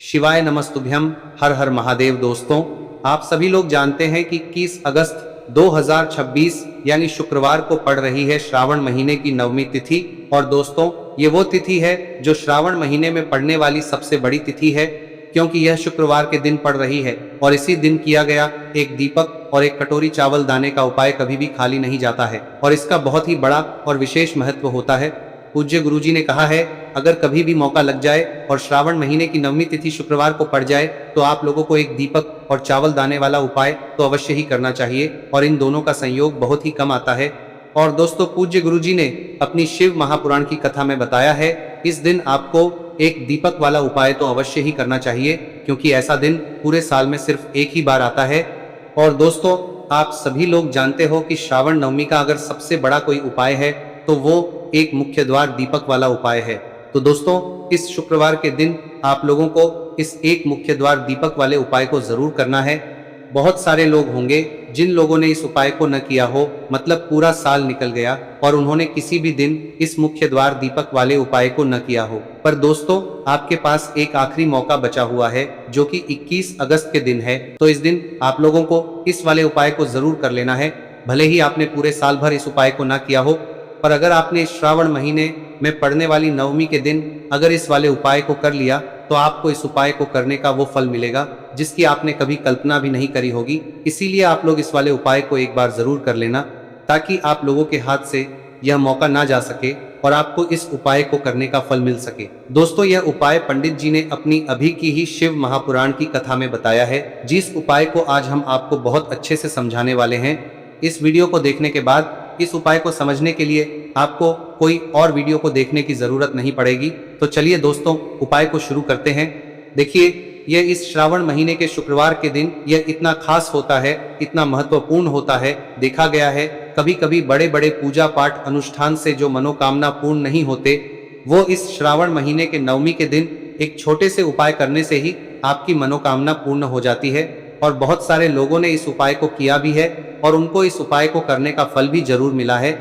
शिवाय नमस्तुभ्यम। हर हर महादेव। दोस्तों, आप सभी लोग जानते हैं कि 21 अगस्त 2026 यानी शुक्रवार को पड़ रही है श्रावण महीने की नवमी तिथि। और दोस्तों, ये वो तिथि है जो श्रावण महीने में पड़ने वाली सबसे बड़ी तिथि है, क्योंकि यह शुक्रवार के दिन पड़ रही है। और इसी दिन किया गया एक दीपक और एक कटोरी चावल दाने का उपाय कभी भी खाली नहीं जाता है और इसका बहुत ही बड़ा और विशेष महत्व होता है। पूज्य गुरुजी ने कहा है, अगर कभी भी मौका लग जाए और श्रावण महीने की नवमी तिथि शुक्रवार को पड़ जाए तो आप लोगों को एक दीपक और चावल दाने वाला उपाय तो अवश्य ही करना चाहिए। और इन दोनों का संयोग बहुत ही कम आता है। और दोस्तों, पूज्य गुरुजी ने अपनी शिव महापुराण की कथा में बताया है, इस दिन आपको एक दीपक वाला उपाय तो अवश्य ही करना चाहिए, क्योंकि ऐसा दिन पूरे साल में सिर्फ एक ही बार आता है। और दोस्तों, आप सभी लोग जानते हो कि श्रावण नवमी का अगर सबसे बड़ा कोई उपाय है तो वो एक मुख्य द्वार दीपक वाला उपाय है। तो दोस्तों, इस शुक्रवार के दिन आप लोगों को इस एक मुख्य द्वार दीपक वाले उपाय को जरूर करना है। बहुत सारे लोग होंगे जिन लोगों ने इस उपाय को न किया हो, मतलब पूरा साल निकल गया और उन्होंने किसी भी दिन इस मुख्य द्वार दीपक वाले उपाय को न किया हो। पर दोस्तों, आपके पास एक आखिरी मौका बचा हुआ है जो कि 21 अगस्त के दिन है। तो इस दिन आप लोगों को इस वाले उपाय को जरूर कर लेना है। भले ही आपने पूरे साल भर इस उपाय को न किया हो, पर अगर आपने श्रावण महीने में पड़ने वाली नवमी के दिन अगर इस वाले उपाय को कर लिया तो आपको इस उपाय को करने का वो फल मिलेगा जिसकी आपने कभी कल्पना भी नहीं करी होगी। इसीलिए आप लोग इस वाले उपाय को एक बार जरूर कर लेना, ताकि आप लोगों के हाथ से यह मौका ना जा सके और आपको इस उपाय को करने का फल मिल सके। दोस्तों, यह उपाय पंडित जी ने अपनी अभी की ही शिव महापुराण की कथा में बताया है, जिस उपाय को आज हम आपको बहुत अच्छे से समझाने वाले हैं। इस वीडियो को देखने के बाद इस उपाय को समझने के लिए आपको कोई और वीडियो को देखने की जरूरत नहीं पड़ेगी। तो चलिए दोस्तों, उपाय को शुरू करते हैं। देखिए, यह इस श्रावण महीने के शुक्रवार के दिन यह इतना खास होता है, इतना महत्वपूर्ण होता है। देखा गया है कभी कभी बड़े बड़े पूजा पाठ अनुष्ठान से जो मनोकामना पूर्ण नहीं होते, वो इस श्रावण महीने के नवमी के दिन एक छोटे से उपाय करने से ही आपकी मनोकामना पूर्ण हो जाती है। और बहुत सारे लोगों ने इस उपाय को किया भी है और उनको इस उपाय को करने का फल भी जरूर मिला है।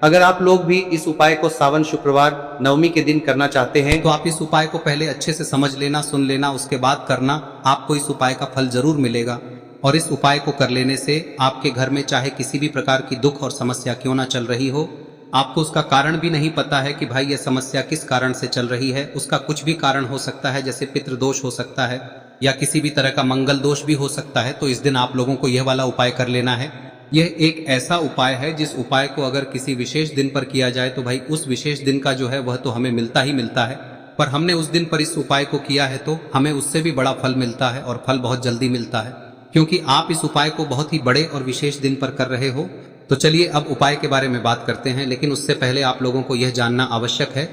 अगर आप लोग भी इस उपाय को सावन शुक्रवार नवमी के दिन करना चाहते हैं तो आप इस उपाय को पहले अच्छे से समझ लेना, सुन लेना, उसके बाद करना। आपको इस उपाय का फल जरूर मिलेगा। और इस उपाय को कर लेने से आपके घर में चाहे किसी भी प्रकार की दुख और समस्या क्यों ना चल रही हो, आपको उसका कारण भी नहीं पता है कि भाई यह समस्या किस कारण से चल रही है, उसका कुछ भी कारण हो सकता है, जैसे पितृदोष हो सकता है या किसी भी तरह का मंगल दोष भी हो सकता है। तो इस दिन आप लोगों को यह वाला उपाय कर लेना है। यह एक ऐसा उपाय है जिस उपाय को अगर किसी विशेष दिन पर किया जाए तो भाई उस विशेष दिन का जो है वह तो हमें मिलता ही मिलता है। पर हमने उस दिन पर इस उपाय को किया है तो हमें उससे भी बड़ा फल मिलता है, और फल बहुत जल्दी मिलता है, क्योंकि आप इस उपाय को बहुत ही बड़े और विशेष दिन पर कर रहे हो। तो चलिए अब उपाय के बारे में बात करते हैं, लेकिन उससे पहले आप लोगों को यह जानना आवश्यक है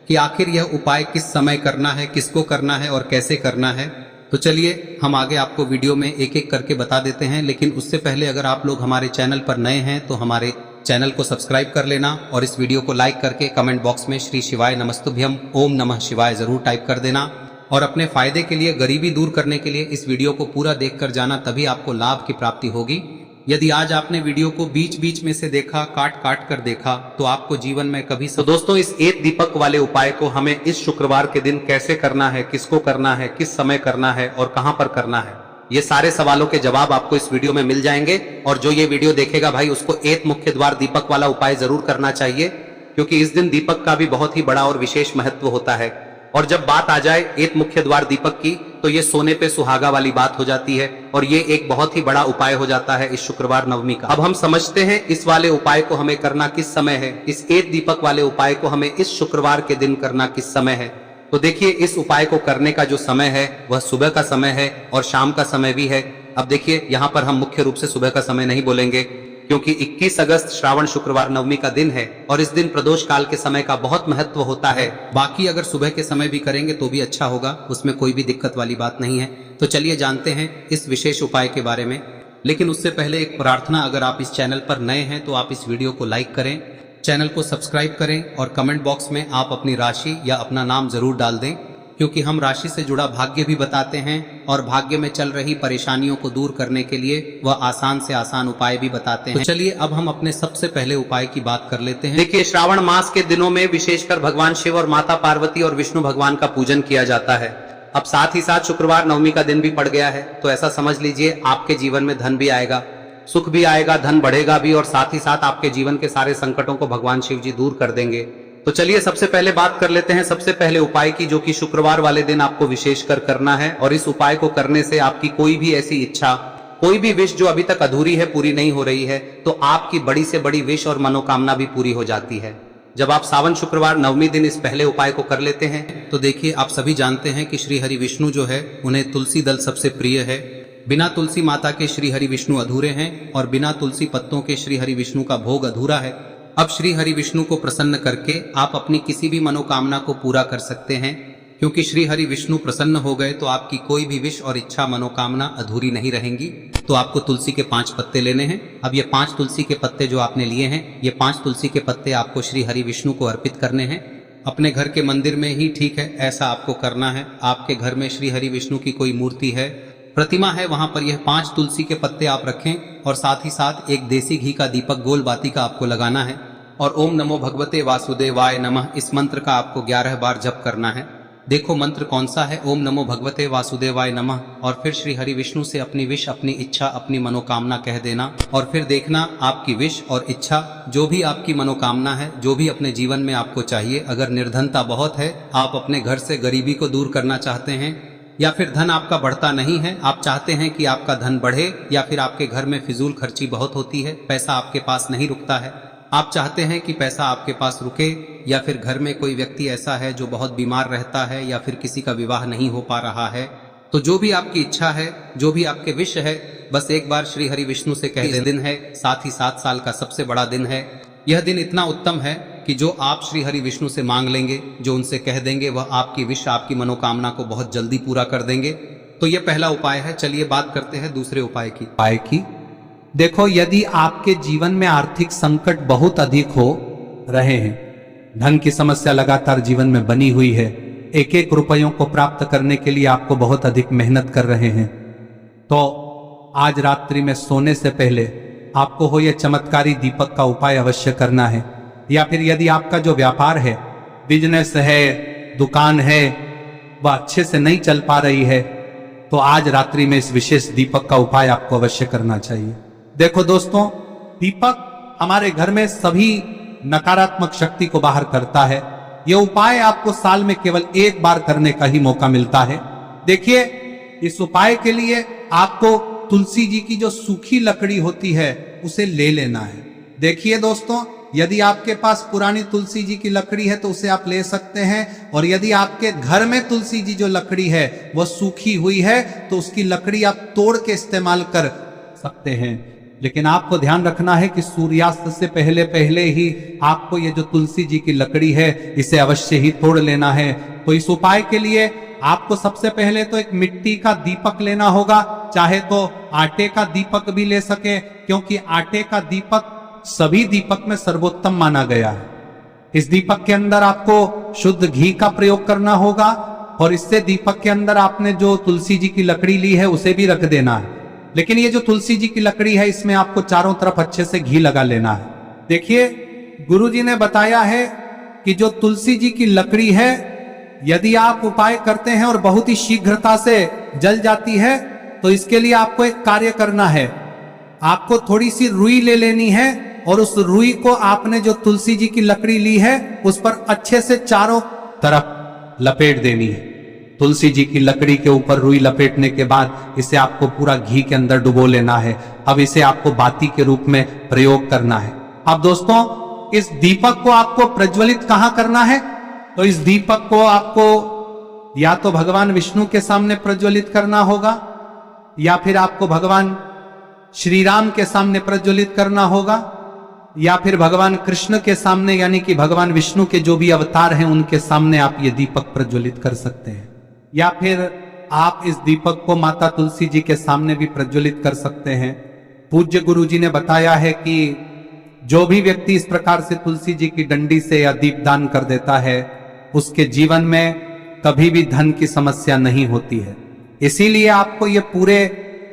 कि आखिर यह उपाय किस समय करना है, किसको करना है और कैसे करना है। तो चलिए हम आगे आपको वीडियो में एक एक करके बता देते हैं। लेकिन उससे पहले अगर आप लोग हमारे चैनल पर नए हैं तो हमारे चैनल को सब्सक्राइब कर लेना और इस वीडियो को लाइक करके कमेंट बॉक्स में श्री शिवाय नमस्तुभ्यम ओम नमः शिवाय जरूर टाइप कर देना। और अपने फायदे के लिए, गरीबी दूर करने के लिए इस वीडियो को पूरा देखकर जाना, तभी आपको लाभ की प्राप्ति होगी। यदि आज आपने वीडियो को बीच बीच में से देखा, काट काट कर देखा, तो आपको जीवन में कभी तो दोस्तों, इस एक दीपक वाले उपाय को हमें इस शुक्रवार के दिन कैसे करना है, किसको करना है, किस समय करना है और कहां पर करना है, ये सारे सवालों के जवाब आपको इस वीडियो में मिल जाएंगे। और जो ये वीडियो देखेगा भाई, उसको एक मुख्य द्वार दीपक वाला उपाय जरूर करना चाहिए, क्योंकि इस दिन दीपक का भी बहुत ही बड़ा और विशेष महत्व होता है। और जब बात आ जाए एक मुख्य द्वार दीपक की, तो ये सोने पे सुहागा वाली बात हो जाती है और ये एक बहुत ही बड़ा उपाय हो जाता है इस शुक्रवार नवमी का। अब हम समझते हैं इस वाले उपाय को हमें करना किस समय है। इस एक दीपक वाले उपाय को हमें इस शुक्रवार के दिन करना किस समय है। तो देखिए, इस उपाय को करने का जो समय है वह सुबह का समय है और शाम का समय भी है। अब देखिए, यहाँ पर हम मुख्य रूप से सुबह का समय नहीं बोलेंगे, क्योंकि 21 अगस्त श्रावण शुक्रवार नवमी का दिन है और इस दिन प्रदोष काल के समय का बहुत महत्व होता है। बाकी अगर सुबह के समय भी करेंगे तो भी अच्छा होगा, उसमें कोई भी दिक्कत वाली बात नहीं है। तो चलिए जानते हैं इस विशेष उपाय के बारे में। लेकिन उससे पहले एक प्रार्थना, अगर आप इस चैनल पर नए हैं तो आप इस वीडियो को लाइक करें, चैनल को सब्सक्राइब करें और कमेंट बॉक्स में आप अपनी राशि या अपना नाम जरूर डाल दें, क्योंकि हम राशि से जुड़ा भाग्य भी बताते हैं और भाग्य में चल रही परेशानियों को दूर करने के लिए वह आसान से आसान उपाय भी बताते हैं। तो चलिए अब हम अपने सबसे पहले उपाय की बात कर लेते हैं। देखिए, श्रावण मास के दिनों में विशेषकर भगवान शिव और माता पार्वती और विष्णु भगवान का पूजन किया जाता है। अब साथ ही साथ शुक्रवार नवमी का दिन भी पड़ गया है, तो ऐसा समझ लीजिए आपके जीवन में धन भी आएगा, सुख भी आएगा, धन बढ़ेगा भी, और साथ ही साथ आपके जीवन के सारे संकटों को भगवान शिव जी दूर कर देंगे। तो चलिए सबसे पहले बात कर लेते हैं सबसे पहले उपाय की, जो कि शुक्रवार वाले दिन आपको विशेषकर करना है। और इस उपाय को करने से आपकी कोई भी ऐसी इच्छा, कोई भी विश जो अभी तक अधूरी है, पूरी नहीं हो रही है, तो आपकी बड़ी से बड़ी विश और मनोकामना भी पूरी हो जाती है। जब आप सावन शुक्रवार नवमी दिन इस पहले उपाय को कर लेते हैं, तो देखिए आप सभी जानते हैं कि श्री हरि विष्णु जो है उन्हें तुलसी दल सबसे प्रिय है। बिना तुलसी माता के श्री हरि विष्णु अधूरे हैं और बिना तुलसी पत्तों के श्री हरि विष्णु का भोग अधूरा है। अब श्री हरि विष्णु को प्रसन्न करके आप अपनी किसी भी मनोकामना को पूरा कर सकते हैं, क्योंकि श्री हरि विष्णु प्रसन्न हो गए तो आपकी कोई भी विश और इच्छा मनोकामना अधूरी नहीं रहेंगी। तो आपको तुलसी के 5 पत्ते लेने हैं। अब ये 5 तुलसी के पत्ते जो आपने लिए हैं, ये 5 तुलसी के पत्ते आपको श्री हरि विष्णु को अर्पित करने हैं। अपने घर के मंदिर में ही ठीक है, ऐसा आपको करना है। आपके घर में श्री हरि विष्णु की कोई मूर्ति है, प्रतिमा है, वहां पर यह 5 तुलसी के पत्ते आप रखें, और साथ ही साथ एक देसी घी का दीपक गोल बाती का आपको लगाना है, और ओम नमो भगवते वासुदेवाय नमः इस मंत्र का आपको 11 बार जप करना है। देखो मंत्र कौन सा है, ओम नमो भगवते वासुदेवाय नमः, और फिर श्री हरि विष्णु से अपनी विश, अपनी इच्छा, अपनी मनोकामना कह देना, और फिर देखना आपकी विश और इच्छा, जो भी आपकी मनोकामना है, जो भी अपने जीवन में आपको चाहिए। अगर निर्धनता बहुत है, आप अपने घर से गरीबी को दूर करना चाहते हैं, या फिर धन आपका बढ़ता नहीं है, आप चाहते हैं कि आपका धन बढ़े, या फिर आपके घर में फिजूल खर्ची बहुत होती है, पैसा आपके पास नहीं रुकता है, आप चाहते हैं कि पैसा आपके पास रुके, या फिर घर में कोई व्यक्ति ऐसा है जो बहुत बीमार रहता है, या फिर किसी का विवाह नहीं हो पा रहा है, तो जो भी आपकी इच्छा है, जो भी आपके विश है, बस एक बार श्री हरि विष्णु से कह दें। दिन है, साथ ही 7 साल का सबसे बड़ा दिन है। यह दिन इतना उत्तम है कि जो आप श्री हरि विष्णु से मांग लेंगे, जो उनसे कह देंगे, वह आपकी विश, आपकी मनोकामना को बहुत जल्दी पूरा कर देंगे। तो यह पहला उपाय है। चलिए बात करते हैं दूसरे उपाय की। देखो, यदि आपके जीवन में आर्थिक संकट बहुत अधिक हो रहे हैं, धन की समस्या लगातार जीवन में बनी हुई है, एक एक रुपयों को प्राप्त करने के लिए आपको बहुत अधिक मेहनत कर रहे हैं, तो आज रात्रि में सोने से पहले आपको हो यह चमत्कारी दीपक का उपाय अवश्य करना है। या फिर यदि आपका जो व्यापार है, बिजनेस है, दुकान है, वह अच्छे से नहीं चल पा रही है, तो आज रात्रि में इस विशेष दीपक का उपाय आपको अवश्य करना चाहिए। देखो दोस्तों, दीपक हमारे घर में सभी नकारात्मक शक्ति को बाहर करता है। यह उपाय आपको साल में केवल एक बार करने का ही मौका मिलता है। देखिए, इस उपाय के लिए आपको तुलसी जी की जो सूखी लकड़ी होती है उसे ले लेना है। देखिए दोस्तों, यदि आपके पास पुरानी तुलसी जी की लकड़ी है तो उसे आप ले सकते हैं, और यदि आपके घर में तुलसी जी जो लकड़ी है वह सूखी हुई है तो उसकी लकड़ी आप तोड़ के इस्तेमाल कर सकते हैं। लेकिन आपको ध्यान रखना है कि सूर्यास्त से पहले पहले ही आपको ये जो तुलसी जी की लकड़ी है इसे अवश्य ही तोड़ लेना है। तो इस उपाय के लिए आपको सबसे पहले तो एक मिट्टी का दीपक लेना होगा, चाहे तो आटे का दीपक भी ले सके, क्योंकि आटे का दीपक सभी दीपक में सर्वोत्तम माना गया है। इस दीपक के अंदर आपको शुद्ध घी का प्रयोग करना होगा, और इससे दीपक के अंदर आपने जो तुलसी जी की लकड़ी ली है उसे भी रख देना है। लेकिन ये जो तुलसी जी की लकड़ी है, इसमें आपको चारों तरफ अच्छे से घी लगा लेना है। देखिए, गुरुजी ने बताया है कि जो तुलसी जी की लकड़ी है, यदि आप उपाय करते हैं और बहुत ही शीघ्रता से जल जाती है, तो इसके लिए आपको एक कार्य करना है। आपको थोड़ी सी रुई ले लेनी है, और उस रुई को आपने जो तुलसी जी की लकड़ी ली है उस पर अच्छे से चारों तरफ लपेट देनी है। तुलसी जी की लकड़ी के ऊपर रुई लपेटने के बाद इसे आपको पूरा घी के अंदर डुबो लेना है। अब इसे आपको बाती के रूप में प्रयोग करना है। अब दोस्तों, इस दीपक को आपको प्रज्वलित कहां करना है? तो इस दीपक को आपको या तो भगवान विष्णु के सामने प्रज्वलित करना होगा, या फिर आपको भगवान श्री राम के सामने प्रज्वलित करना होगा, या फिर भगवान कृष्ण के सामने, यानी कि भगवान विष्णु के जो भी अवतार हैं उनके सामने आप ये दीपक प्रज्वलित कर सकते हैं। या फिर आप इस दीपक को माता तुलसी जी के सामने भी प्रज्वलित कर सकते हैं। पूज्य गुरु जी ने बताया है कि जो भी व्यक्ति इस प्रकार से तुलसी जी की डंडी से या दीपदान कर देता है, उसके जीवन में कभी भी धन की समस्या नहीं होती है। इसीलिए आपको ये पूरे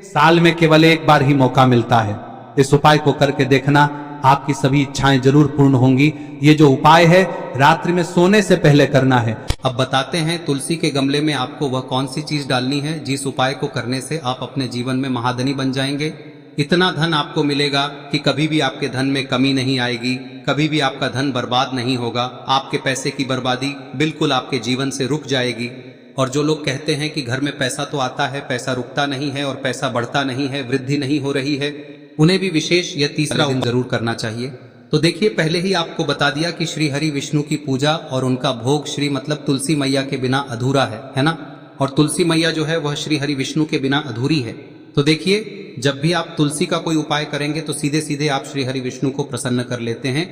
साल में केवल एक बार ही मौका मिलता है। इस उपाय को करके देखना, आपकी सभी इच्छाएं जरूर पूर्ण होंगी। ये जो उपाय है रात्रि में सोने से पहले करना है। अब बताते हैं तुलसी के गमले में आपको वह कौन सी चीज डालनी है जिस उपाय को करने से आप अपने जीवन में महाधनी बन जाएंगे। इतना धन आपको मिलेगा कि कभी भी आपके धन में कमी नहीं आएगी, कभी भी आपका धन बर्बाद नहीं होगा। आपके पैसे की बर्बादी बिल्कुल आपके जीवन से रुक जाएगी। और जो लोग कहते हैं कि घर में पैसा तो आता है, पैसा रुकता नहीं है और पैसा बढ़ता नहीं है, वृद्धि नहीं हो रही है, उन्हें भी विशेष यह तीसरा दिन जरूर करना चाहिए। तो देखिए, पहले ही आपको बता दिया कि श्री हरि विष्णु की पूजा और उनका भोग श्री मतलब तुलसी मैया के बिना अधूरा है ना। और तुलसी मैया जो है वह श्री हरि विष्णु के बिना अधूरी है। तो देखिए, जब भी आप तुलसी का कोई उपाय करेंगे तो सीधे सीधे आप श्री हरि विष्णु को प्रसन्न कर लेते हैं।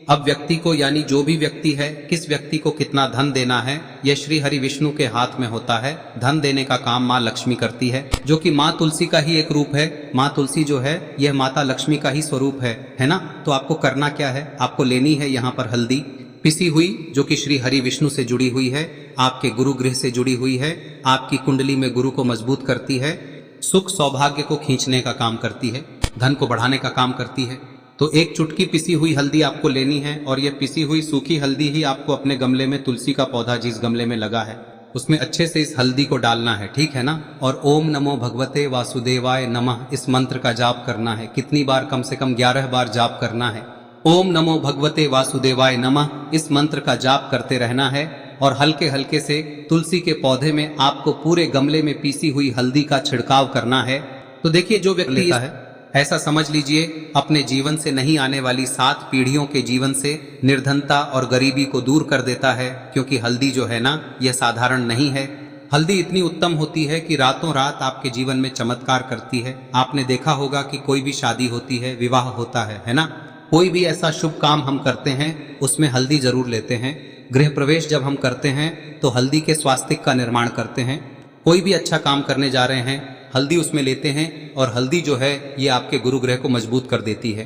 अब व्यक्ति को, यानी जो भी व्यक्ति है, किस व्यक्ति को कितना धन देना है, यह श्री हरि विष्णु के हाथ में होता है। धन देने का काम माँ लक्ष्मी करती है, जो कि माँ तुलसी का ही एक रूप है। माँ तुलसी जो है यह माता लक्ष्मी का ही स्वरूप है ना। तो आपको करना क्या है, आपको लेनी है यहाँ पर हल्दी पिसी हुई, जो कि श्री हरि विष्णु से जुड़ी हुई है, आपके गुरु गृह से जुड़ी हुई है, आपकी कुंडली में गुरु को मजबूत करती है, सुख सौभाग्य को खींचने का काम करती है, धन को बढ़ाने का काम करती है। तो एक चुटकी पिसी हुई हल्दी आपको लेनी है और यह पिसी हुई सूखी हल्दी ही आपको अपने गमले में, तुलसी का पौधा जिस गमले में लगा है उसमें अच्छे से इस हल्दी को डालना है, ठीक है ना। और ओम नमो भगवते वासुदेवाय नमः इस मंत्र का जाप करना है। कितनी बार? कम से कम 11 बार जाप करना है। ओम नमो भगवते वासुदेवाय नमः इस मंत्र का जाप करते रहना है और हल्के हल्के से तुलसी के पौधे में आपको पूरे गमले में पीसी हुई हल्दी का छिड़काव करना है। तो देखिए, जो व्यक्ति लेता है, ऐसा समझ लीजिए अपने जीवन से नहीं आने वाली 7 पीढ़ियों के जीवन से निर्धनता और गरीबी को दूर कर देता है। क्योंकि हल्दी जो है ना, यह साधारण नहीं है। हल्दी इतनी उत्तम होती है कि रातों रात आपके जीवन में चमत्कार करती है। आपने देखा होगा कि कोई भी शादी होती है, विवाह होता है ना, कोई भी ऐसा शुभ काम हम करते हैं उसमें हल्दी जरूर लेते हैं। गृह प्रवेश जब हम करते हैं तो हल्दी के स्वास्तिक का निर्माण करते हैं। कोई भी अच्छा काम करने जा रहे हैं, हल्दी उसमें लेते हैं और हल्दी जो है ये आपके गुरु ग्रह को मजबूत कर देती है।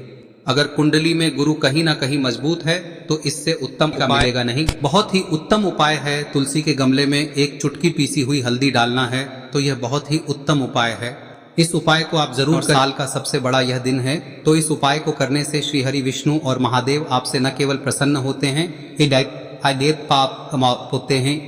अगर कुंडली में गुरु कहीं ना कहीं मजबूत है तो इससे उत्तम का मिलेगा नहीं। बहुत ही उत्तम उपाय है, तुलसी के गमले में एक चुटकी पीसी हुई हल्दी डालना है, तो यह बहुत ही उत्तम उपाय है। इस उपाय को आप जरूर करें। साल का सबसे बड़ा यह दिन है, तो इस उपाय को करने से श्री हरि विष्णु और महादेव आपसे न केवल प्रसन्न होते हैं, पाप होते हैं,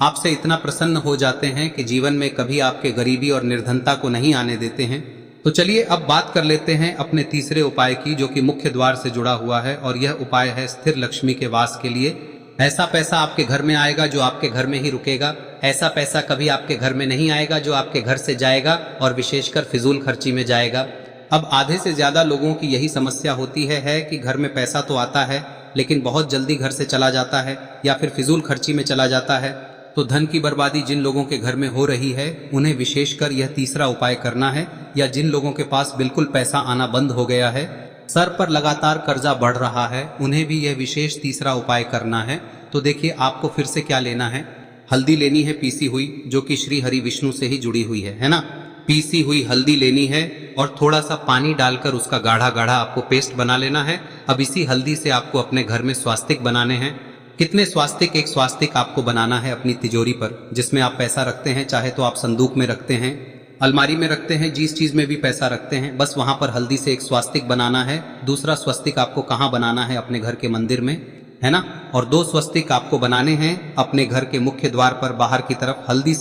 आपसे इतना प्रसन्न हो जाते हैं कि जीवन में कभी आपके गरीबी और निर्धनता को नहीं आने देते हैं। तो चलिए अब बात कर लेते हैं अपने तीसरे उपाय की, जो कि मुख्य द्वार से जुड़ा हुआ है। और यह उपाय है स्थिर लक्ष्मी के वास के लिए। ऐसा पैसा आपके घर में आएगा जो आपके घर में ही रुकेगा। ऐसा पैसा कभी आपके घर में नहीं आएगा जो आपके घर से जाएगा और विशेषकर फिजूल खर्ची में जाएगा। अब आधे से ज्यादा लोगों की यही समस्या होती है कि घर में पैसा तो आता है लेकिन बहुत जल्दी घर से चला जाता है या फिर फिजूल खर्ची में चला जाता है। तो धन की बर्बादी जिन लोगों के घर में हो रही है उन्हें विशेषकर यह तीसरा उपाय करना है। या जिन लोगों के पास बिल्कुल पैसा आना बंद हो गया है, सर पर लगातार कर्जा बढ़ रहा है, उन्हें भी यह विशेष तीसरा उपाय करना है। तो देखिए, आपको फिर से क्या लेना है, हल्दी लेनी है पीसी हुई, जो कि श्री हरि विष्णु से ही जुड़ी हुई है ना। पीसी हुई हल्दी लेनी है और थोड़ा सा पानी डालकर उसका गाढ़ा गाढ़ा आपको पेस्ट बना लेना है। अब इसी हल्दी से आपको अपने घर में स्वास्तिक बनाने हैं। कितने स्वास्तिक? एक स्वास्तिक आपको बनाना है अपनी तिजोरी पर, जिसमें आप पैसा रखते हैं। चाहे तो आप संदूक में रखते हैं, अलमारी में रखते हैं, जिस चीज में भी पैसा रखते हैं, बस वहां पर हल्दी से एक स्वास्तिक बनाना है। दूसरा स्वस्तिक आपको कहाँ बनाना है? अपने घर के मंदिर में, है ना। और 2 स्वस्तिक आपको बनाने हैं अपने घर के मुख्य द्वार पर बाहर की तरफ। हल्दी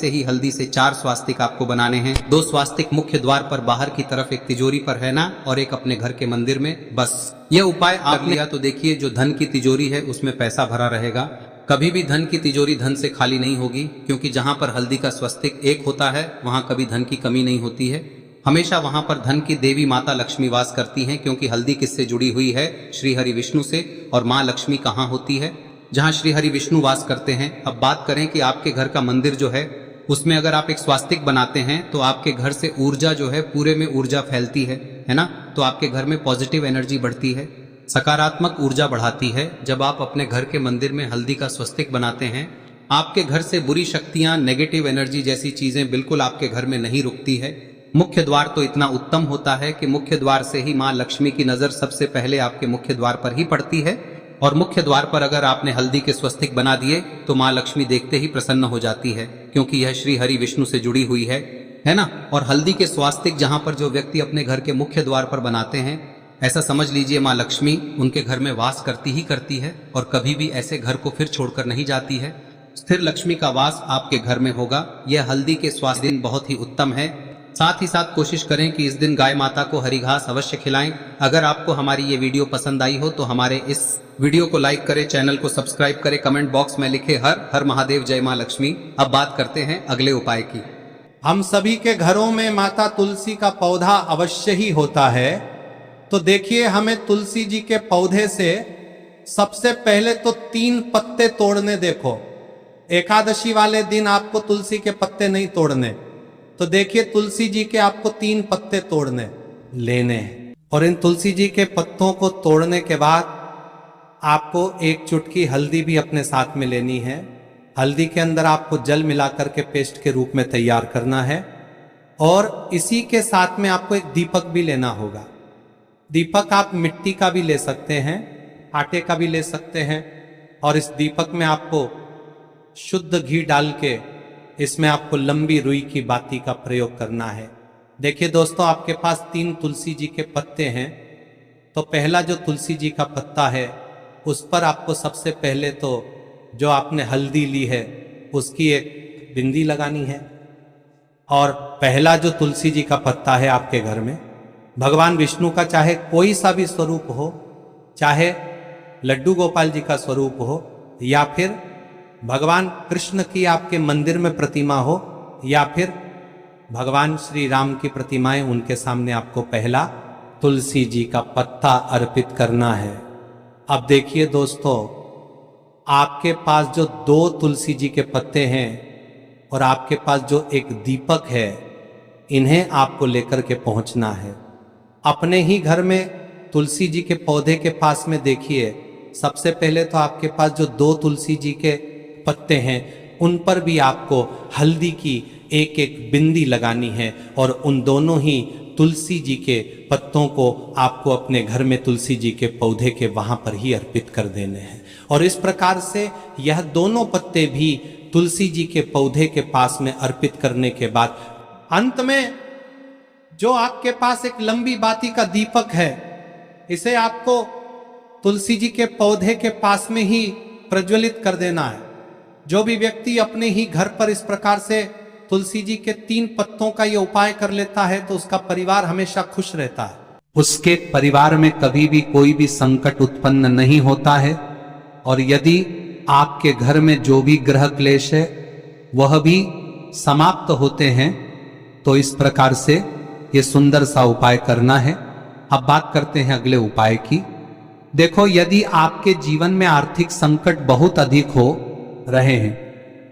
से 4 स्वास्तिक आपको बनाने हैं। 2 स्वास्तिक मुख्य द्वार पर बाहर की तरफ, एक तिजोरी पर, है ना, और एक अपने घर के मंदिर में। बस यह उपाय आप लिया तो देखिए, जो धन की तिजोरी है उसमें पैसा भरा रहेगा। कभी भी धन की तिजोरी धन से खाली नहीं होगी, क्योंकि जहां पर हल्दी का स्वस्तिक एक होता है वहां कभी धन की कमी नहीं होती है। हमेशा वहां पर धन की देवी माता लक्ष्मी वास करती हैं, क्योंकि हल्दी किससे जुड़ी हुई है? श्री हरि विष्णु से। और माँ लक्ष्मी कहाँ होती है? जहाँ श्री हरि विष्णु वास करते हैं। अब बात करें कि आपके घर का मंदिर जो है उसमें अगर आप एक स्वास्तिक बनाते हैं तो आपके घर से ऊर्जा जो है, पूरे में ऊर्जा फैलती है ना। तो आपके घर में पॉजिटिव एनर्जी बढ़ती है, सकारात्मक ऊर्जा बढ़ाती है। जब आप अपने घर के मंदिर में हल्दी का स्वस्तिक बनाते हैं, आपके घर से बुरी शक्तियां, नेगेटिव एनर्जी जैसी चीजें बिल्कुल आपके घर में नहीं रुकती है। मुख्य द्वार तो इतना उत्तम होता है कि मुख्य द्वार से ही माँ लक्ष्मी की नजर सबसे पहले आपके मुख्य द्वार पर ही पड़ती है। और मुख्य द्वार पर अगर आपने हल्दी के स्वस्तिक बना दिए तो माँ लक्ष्मी देखते ही प्रसन्न हो जाती है, क्योंकि यह श्री हरि विष्णु से जुड़ी हुई है ना। और हल्दी के स्वास्तिक जहां पर जो व्यक्ति अपने घर के मुख्य द्वार पर बनाते हैं, ऐसा समझ लीजिए माँ लक्ष्मी उनके घर में वास करती ही करती है और कभी भी ऐसे घर को फिर छोड़कर नहीं जाती है। स्थिर लक्ष्मी का वास आपके घर में होगा। यह हल्दी के स्वास्थ्य दिन बहुत ही उत्तम है। साथ ही साथ कोशिश करें कि इस दिन गाय माता को हरी घास अवश्य खिलाएं। अगर आपको हमारी ये वीडियो पसंद आई हो तो हमारे इस वीडियो को लाइक करें, चैनल को सब्सक्राइब करें, कमेंट बॉक्स में लिखे हर हर महादेव जय माँ लक्ष्मी। अब बात करते हैं अगले उपाय की। हम सभी के घरों में माता तुलसी का पौधा अवश्य ही होता है। तो देखिए, हमें तुलसी जी के पौधे से सबसे पहले तो 3 पत्ते तोड़ने। देखो, एकादशी वाले दिन आपको तुलसी के पत्ते नहीं तोड़ने। तो देखिए, तुलसी जी के आपको 3 पत्ते तोड़ने लेने हैं। और इन तुलसी जी के पत्तों को तोड़ने के बाद आपको 1 चुटकी हल्दी भी अपने साथ में लेनी है। हल्दी के अंदर आपको जल मिलाकर के पेस्ट के रूप में तैयार करना है। और इसी के साथ में आपको एक दीपक भी लेना होगा। दीपक आप मिट्टी का भी ले सकते हैं, आटे का भी ले सकते हैं। और इस दीपक में आपको शुद्ध घी डाल के इसमें आपको लंबी रुई की बाती का प्रयोग करना है। देखिए दोस्तों, आपके पास 3 तुलसी जी के पत्ते हैं। तो पहला जो तुलसी जी का पत्ता है उस पर आपको सबसे पहले तो जो आपने हल्दी ली है उसकी एक बिंदी लगानी है। और पहला जो तुलसी जी का पत्ता है आपके घर में, भगवान विष्णु का चाहे कोई सा भी स्वरूप हो, चाहे लड्डू गोपाल जी का स्वरूप हो, या फिर भगवान कृष्ण की आपके मंदिर में प्रतिमा हो, या फिर भगवान श्री राम की प्रतिमाएं, उनके सामने आपको पहला तुलसी जी का पत्ता अर्पित करना है। अब देखिए दोस्तों, आपके पास जो 2 तुलसी जी के पत्ते हैं और आपके पास जो एक दीपक है, इन्हें आपको लेकर के पहुंचना है। अपने ही घर में तुलसी जी के पौधे के पास में देखिए, सबसे पहले तो आपके पास जो 2 तुलसी जी के पत्ते हैं उन पर भी आपको हल्दी की एक एक बिंदी लगानी है। और उन दोनों ही तुलसी जी के पत्तों को आपको अपने घर में तुलसी जी के पौधे के वहां पर ही अर्पित कर देने हैं। और इस प्रकार से यह दोनों पत्ते भी तुलसी जी के पौधे के पास में अर्पित करने के बाद अंत में जो आपके पास एक लंबी बाती का दीपक है, इसे आपको तुलसी जी के पौधे के पास में ही प्रज्वलित कर देना है। जो भी व्यक्ति अपने ही घर पर इस प्रकार से तुलसी जी के 3 पत्तों का ये उपाय कर लेता है तो उसका परिवार हमेशा खुश रहता है। उसके परिवार में कभी भी कोई भी संकट उत्पन्न नहीं होता है। और यदि आपके घर में जो भी ग्रह क्लेश है वह भी समाप्त होते हैं। तो इस प्रकार से ये सुंदर सा उपाय करना है। अब बात करते हैं अगले उपाय की। देखो, यदि आपके जीवन में आर्थिक संकट बहुत अधिक हो रहे हैं,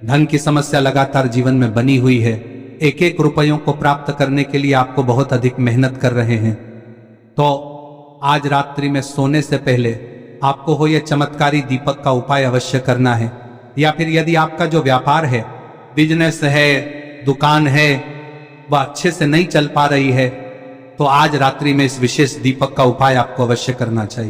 धन की समस्या लगातार जीवन में बनी हुई है, एक एक रुपयों को प्राप्त करने के लिए आपको बहुत अधिक मेहनत कर रहे हैं, तो आज रात्रि में सोने से पहले आपको हो यह चमत्कारी दीपक का उपाय अवश्य करना है। या फिर यदि आपका जो व्यापार है, बिजनेस है, दुकान है, वह अच्छे से नहीं चल पा रही है, तो आज रात्रि में इस विशेष दीपक का उपाय आपको अवश्य करना चाहिए।